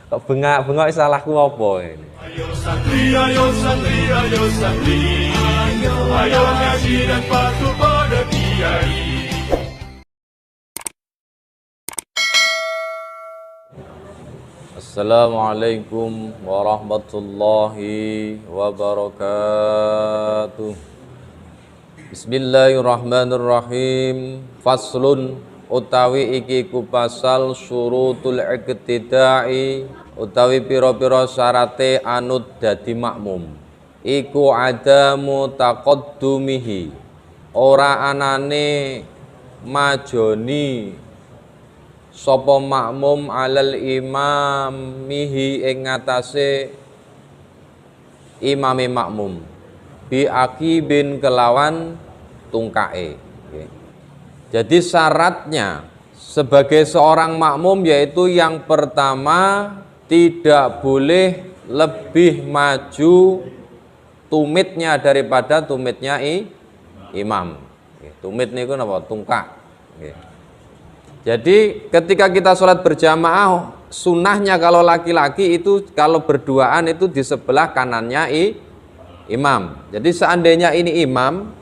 Kok bengak-bengok salahku apa ini? Ayo santri, ayo santri, ayo santri, ayo ngaji dan patuh pada kiai. Assalamualaikum warahmatullahi wabarakatuh. Bismillahirrahmanirrahim. Faslun utawi iki ku pasal syurutul iqtida'i utawi pira-pira syarate anut dadi makmum. Iku adamu taqaddumihi, ora anane majoni sapa makmum alal imamihi ing ngatasé imame makmum bi akibin kelawan tungkae. Jadi syaratnya sebagai seorang makmum yaitu yang pertama tidak boleh lebih maju tumitnya daripada tumitnya imam. Tumit niku napa? Tungkak. Jadi ketika kita sholat berjamaah, sunnahnya kalau laki-laki itu kalau berduaan itu di sebelah kanannya imam. Jadi seandainya ini imam,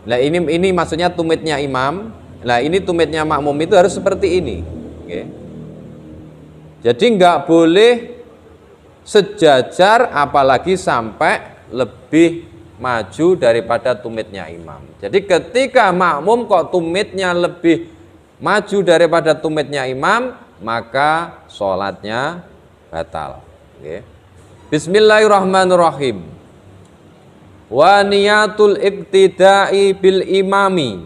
nah ini maksudnya tumitnya imam, nah ini tumitnya makmum itu harus seperti ini. Jadi nggak boleh sejajar apalagi sampai lebih maju daripada tumitnya imam. Jadi ketika makmum kok tumitnya lebih maju daripada tumitnya imam, maka sholatnya batal. Bismillahirrahmanirrahim. Wa niyatul iqtida'i bil imami,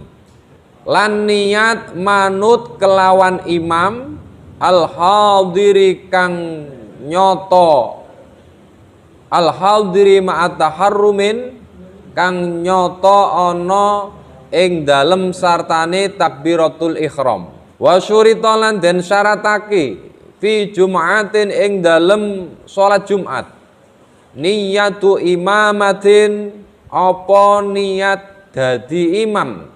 lan niat manut kelawan imam al hadiri kang nyoto, al hadiri ma'at taharrumin kang nyoto ana ing dalem sartane takbiratul ihram. Wa syuritalan den syaratake fi jum'atin ing dalem salat Jumat. Niyatu imamatin, apa niat dadi imam,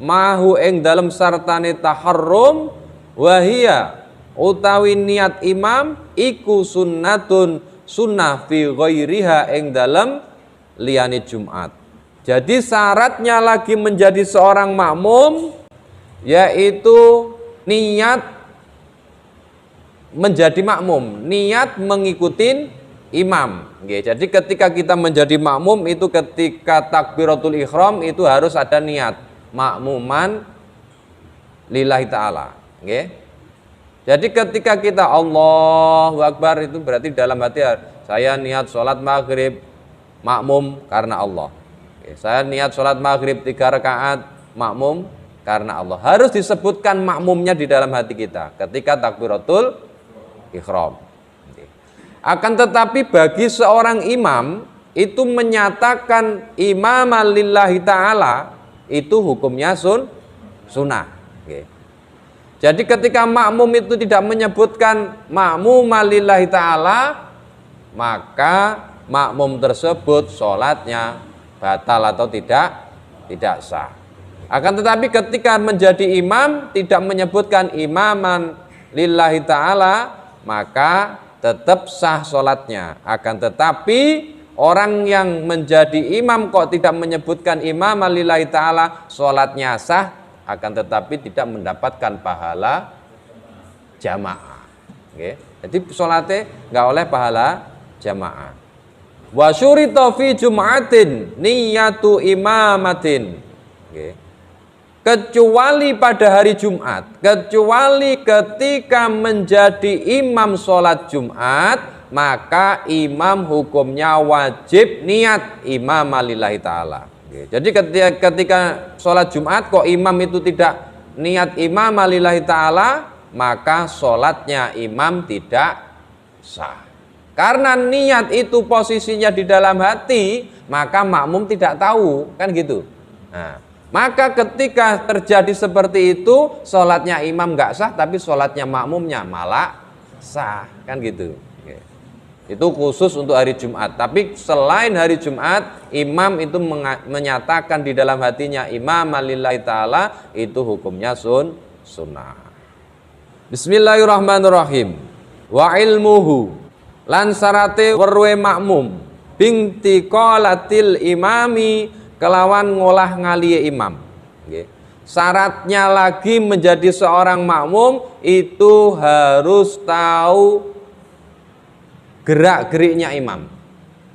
mahu ing dalem sartane taharrum, wahia utawi niat imam iku sunnatun sunnah fi ghairiha ing dalem liyane Jumat. Jadi syaratnya lagi menjadi seorang makmum yaitu niat menjadi makmum, niat mengikuti imam. Jadi ketika kita menjadi makmum itu ketika takbiratul ihram itu harus ada niat makmuman lillahi ta'ala. Jadi ketika kita Allahu Akbar itu berarti dalam hati saya niat sholat maghrib makmum karena Allah. Saya niat sholat maghrib 3 rakaat makmum karena Allah. Harus disebutkan makmumnya di dalam hati kita ketika takbiratul ihram. Akan tetapi bagi seorang imam itu menyatakan imam lillahi ta'ala itu hukumnya sunnah. Jadi ketika makmum itu tidak menyebutkan makmum lillahi ta'ala, maka makmum tersebut sholatnya batal atau tidak sah. Akan tetapi ketika menjadi imam tidak menyebutkan imaman lillahi ta'ala, maka tetap sah sholatnya. Akan tetapi orang yang menjadi imam kok tidak menyebutkan imaman lillahi ta'ala, sholatnya sah, akan tetapi tidak mendapatkan pahala jamaah. Jadi sholatnya nggak oleh pahala jamaah. Wa syurita fi jum'atin niyatu imamatin. Kecuali pada hari Jumat, kecuali ketika menjadi imam sholat Jumat, maka imam hukumnya wajib niat imam lillahi ta'ala. Jadi ketika sholat Jumat kok imam itu tidak niat imam lillahi ta'ala, maka sholatnya imam tidak sah. Karena niat itu posisinya di dalam hati, maka makmum tidak tahu, kan gitu. Nah, maka ketika terjadi seperti itu, sholatnya imam nggak sah, tapi sholatnya makmumnya malah sah, kan gitu. Itu khusus untuk hari Jumat. Tapi selain hari Jumat, imam itu menyatakan di dalam hatinya imam lillahi ta'ala, itu hukumnya sunnah. Bismillahirrahmanirrahim. wa ilmuhu lan syarate weruhe makmum bingti qolatil imami kelawan ngolah ngaliye imam. Nggih. Syaratnya lagi menjadi seorang makmum itu harus tahu gerak-geriknya imam.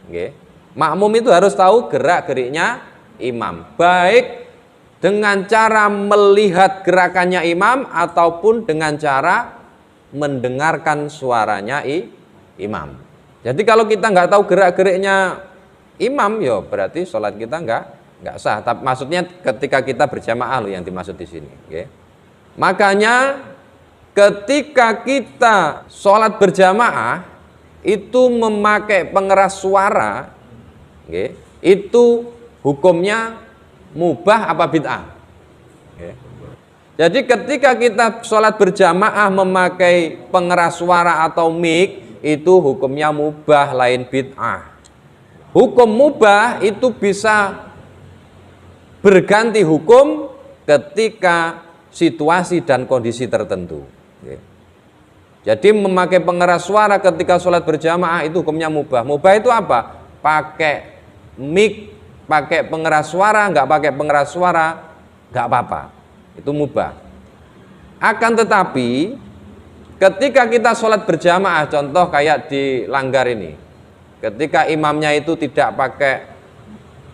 Nggih. Makmum itu harus tahu gerak-geriknya imam, baik dengan cara melihat gerakannya imam ataupun dengan cara mendengarkan suaranya imam. Jadi kalau kita nggak tahu gerak-geriknya imam, ya berarti sholat kita nggak sah. Tapi maksudnya ketika kita berjamaah loh yang dimaksud di sini. Okay. Makanya ketika kita sholat berjamaah itu memakai pengeras suara, okay, itu hukumnya mubah apa bid'ah? Okay. Jadi ketika kita sholat berjamaah memakai pengeras suara atau mic, itu hukumnya mubah lain bid'ah. Hukum mubah itu bisa berganti hukum ketika situasi dan kondisi tertentu. Jadi memakai pengeras suara ketika sholat berjamaah itu hukumnya mubah. Mubah itu apa? Pakai mic, pakai pengeras suara, nggak pakai pengeras suara, nggak apa-apa. Itu mubah. Akan tetapi ketika kita sholat berjamaah, contoh kayak di Langgar ini, ketika imamnya itu tidak pakai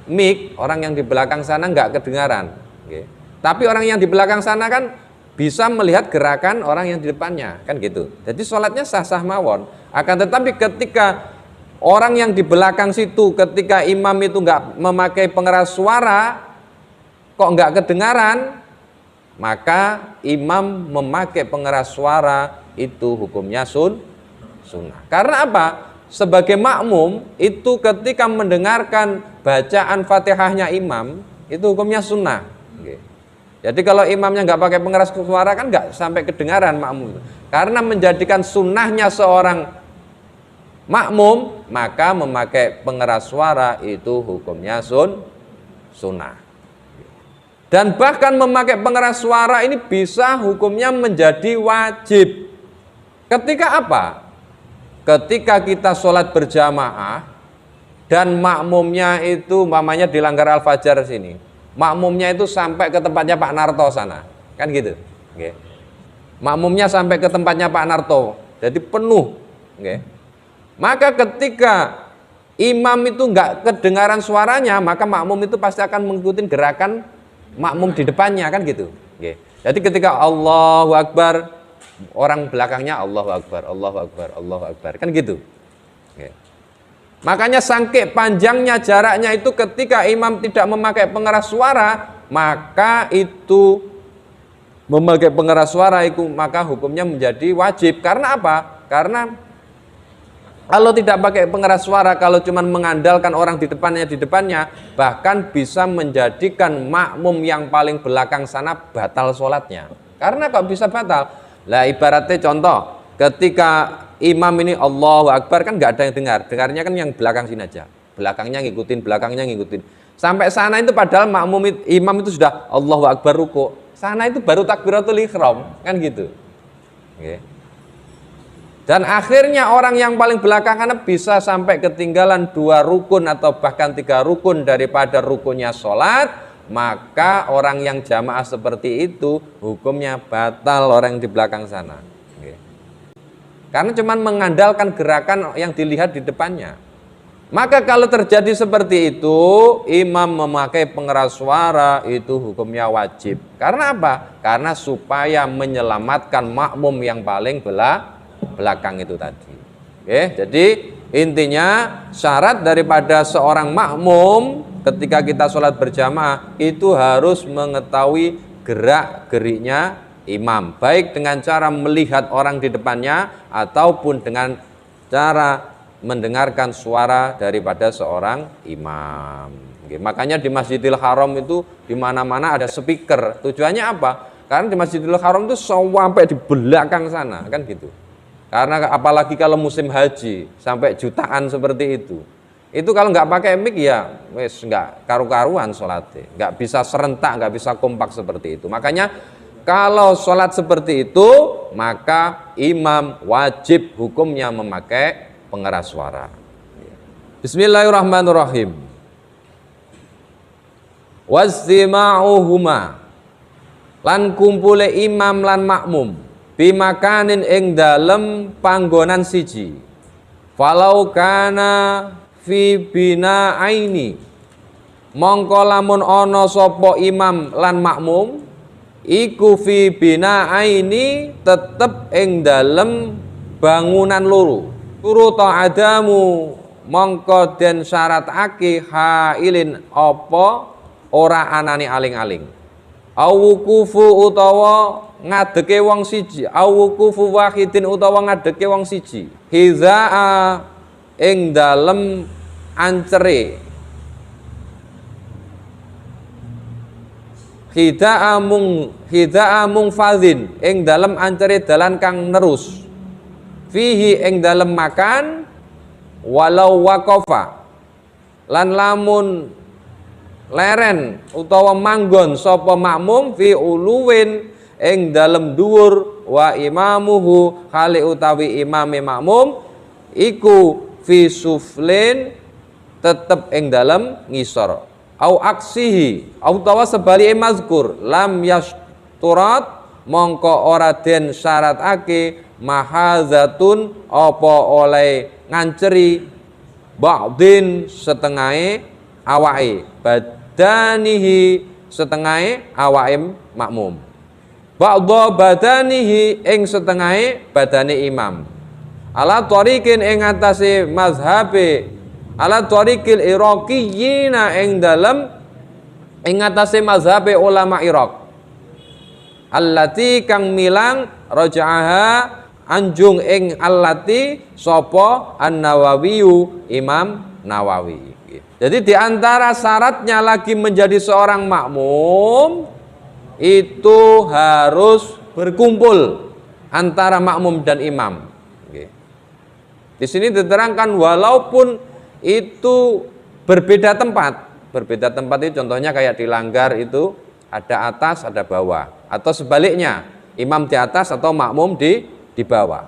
mic, orang yang di belakang sana nggak kedengaran. Tapi orang yang di belakang sana kan bisa melihat gerakan orang yang di depannya, kan gitu. Jadi sholatnya sah-sah mawon. Akan tetapi ketika orang yang di belakang situ, ketika imam itu nggak memakai pengeras suara, kok nggak kedengaran, maka imam memakai pengeras suara itu hukumnya sunnah. Karena apa? Sebagai makmum itu ketika mendengarkan bacaan Fatihahnya imam itu hukumnya sunnah. Jadi kalau imamnya nggak pakai pengeras suara kan nggak sampai kedengaran makmum. Karena menjadikan sunnahnya seorang makmum, maka memakai pengeras suara itu hukumnya sunnah. Dan bahkan memakai pengeras suara ini bisa hukumnya menjadi wajib. Ketika apa? Ketika kita sholat berjamaah dan makmumnya itu mamanya di Langgar Al-Fajar sini. Makmumnya itu sampai ke tempatnya Pak Narto sana. Kan gitu. Oke. Makmumnya sampai ke tempatnya Pak Narto. Jadi penuh. Oke. Maka ketika imam itu nggak kedengaran suaranya, maka makmum itu pasti akan mengikuti gerakan makmum di depannya, kan gitu. Oke. Jadi ketika Allahu Akbar, orang belakangnya Allahu Akbar, Allahu Akbar, Allahu Akbar, kan gitu. Oke. Makanya sangke panjangnya jaraknya itu ketika imam tidak memakai pengeras suara, maka itu memakai pengeras suara itu maka hukumnya menjadi wajib. Karena apa? Karena kalau tidak pakai pengeras suara, kalau cuma mengandalkan orang di depannya, bahkan bisa menjadikan makmum yang paling belakang sana batal sholatnya. Karena kok bisa batal? Lah ibaratnya contoh, ketika imam ini Allahu Akbar kan nggak ada yang dengar, dengarnya kan yang belakang sini aja, belakangnya ngikutin. Sampai sana itu padahal imam itu sudah Allahu Akbar ruku, sana itu baru takbiratul ihram, kan gitu. Okay. Dan akhirnya orang yang paling belakangan bisa sampai ketinggalan 2 rukun atau bahkan 3 rukun daripada rukunnya sholat, maka orang yang jamaah seperti itu hukumnya batal orang yang di belakang sana. Oke. Karena cuma mengandalkan gerakan yang dilihat di depannya. Maka kalau terjadi seperti itu, imam memakai pengeras suara itu hukumnya wajib. Karena apa? Karena supaya menyelamatkan makmum yang paling belakang itu tadi. Oke, jadi intinya syarat daripada seorang makmum ketika kita sholat berjamaah itu harus mengetahui gerak-geriknya imam, baik dengan cara melihat orang di depannya ataupun dengan cara mendengarkan suara daripada seorang imam. Oke, makanya di Masjidil Haram itu di mana-mana ada speaker. Tujuannya apa? Karena di Masjidil Haram itu sampai di belakang sana, kan gitu. Karena apalagi kalau musim haji sampai jutaan seperti itu kalau nggak pakai mic ya wes nggak karu-karuan sholatnya, nggak bisa serentak, nggak bisa kompak seperti itu. Makanya Kalau sholat seperti itu, maka imam wajib hukumnya memakai pengeras suara. Bismillahirrahmanirrahim. Wastima'uhuma, lan kumpule imam lan makmum bimakanin ing dalem panggonan siji. Falau kana fi bina'aini, mongko lamun ana sapa imam lan makmum iku fi bina'aini tetep ing dalem bangunan loro. Turu ta'adamu mongko den syaratake hailin apa ora anane aling-aling. Awukufu utawa ngadeke wong siji, awukufu wahidin utawa ngadeke wong siji. Hizaa ing dalem ancere. Hidaa mung fadzin ing dalem ancere dalan kang nerus. Fihi ing dalem makan walau waqafa, lan lamun leren utawa manggon sapa makmum fi uluwin ing dalem dhuwur wa imamuhu khali utawi imame makmum iku fi suflin tetep ing dalem ngisor au aksihi utawa sebalike mazkur lam yasturat mongko ora den syaratake mahazatun apa oleh nganceri ba'din setengahe awake badanihi setengahe awake makmum ba'dha badanihi ing setengahe badane imam ala tariqin ing atase mazhabe ala tariqil iraqiyina ing dalem ing atase mazhabe ulama Irak allati kang milang raja'aha anjung ing allati sapa An-Nawawiyu Imam Nawawi. Jadi diantara syaratnya lagi menjadi seorang makmum itu harus berkumpul antara makmum dan imam. Di sini diterangkan walaupun itu berbeda tempat itu contohnya kayak di Langgar itu ada atas ada bawah atau sebaliknya imam di atas atau makmum di bawah.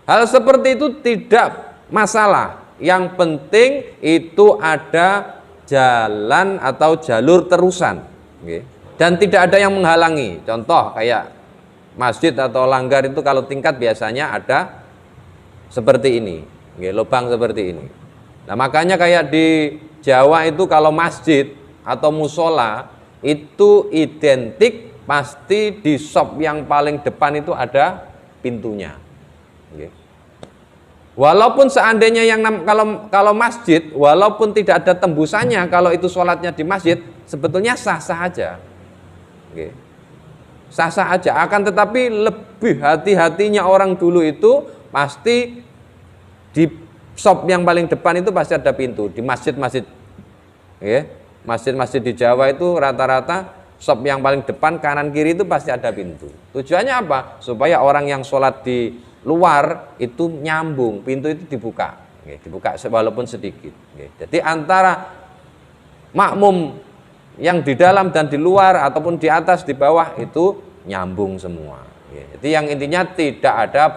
Hal seperti itu tidak masalah. Yang penting itu ada jalan atau jalur terusan, dan tidak ada yang menghalangi. Contoh kayak masjid atau langgar itu kalau tingkat biasanya ada seperti ini, lubang seperti ini. Nah makanya kayak di Jawa itu kalau masjid atau musola itu identik pasti di shop yang paling depan itu ada pintunya. Walaupun seandainya yang kalau masjid, walaupun tidak ada tembusannya, kalau itu sholatnya di masjid, sebetulnya sah-sah aja, sah-sah aja. Akan tetapi lebih hati-hatinya orang dulu itu pasti di shop yang paling depan itu pasti ada pintu. Di masjid-masjid, masjid-masjid di Jawa itu rata-rata shop yang paling depan kanan kiri itu pasti ada pintu. Tujuannya apa? Supaya orang yang sholat di luar itu nyambung, pintu itu dibuka walaupun sedikit. Jadi antara makmum yang di dalam dan di luar ataupun di atas di bawah itu nyambung semua. Jadi yang intinya tidak ada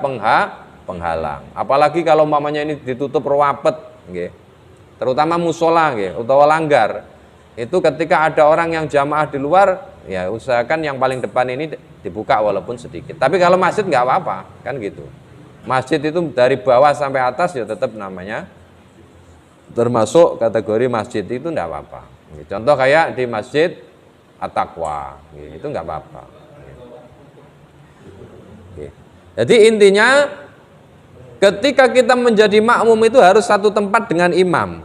penghalang. Apalagi kalau mamanya ini ditutup rawapet, terutama musola atau langgar, itu ketika ada orang yang jamaah di luar, ya usahakan yang paling depan ini dibuka walaupun sedikit. Tapi kalau masjid nggak apa-apa, kan gitu. Masjid itu dari bawah sampai atas ya tetap namanya termasuk kategori masjid, itu nggak apa-apa. Contoh kayak di Masjid At-Taqwa, itu nggak apa-apa. Jadi intinya ketika kita menjadi makmum itu harus satu tempat dengan imam.